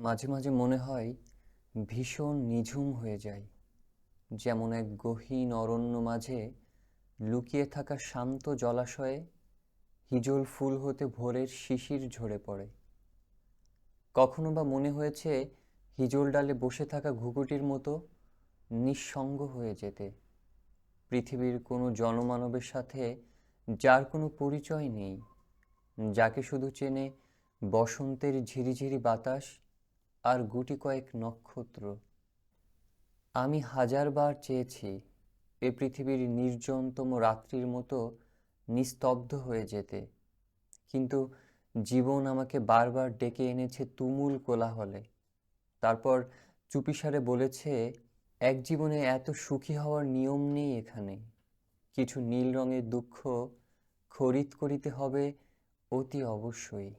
মাঝে মাঝে মনে হয় ভীষণ নিঝুম হয়ে যায়, যেমন এক গহীন অরণ্য মাঝে লুকিয়ে থাকা শান্ত জলাশয়ে হিজল ফুল হতে ভোরের শিশির ঝরে পড়ে। কখনো বা মনে হয়েছে হিজল ডালে বসে থাকা ঘুঘুটির মতো নিঃসঙ্গ হয়ে যেতে, পৃথিবীর কোনো জনমানবের সাথে যার কোনো পরিচয় নেই, যাকে শুধু চেনে বসন্তের ঝিরিঝিরি বাতাস আর গুটি কয়েক নক্ষত্র। আমি হাজারবার চেয়েছি এ পৃথিবীর নির্জনতম রাত্রির মতো নিস্তব্ধ হয়ে যেতে, কিন্তু জীবন আমাকে বারবার ডেকে এনেছে তুমুল কোলাহলে। তারপর চুপিসারে বলেছে, এক জীবনে এত সুখী হওয়ার নিয়ম নেই এখানে, কিছু নীল রঙের দুঃখ খরিদ করিতে হবে অতি অবশ্যই।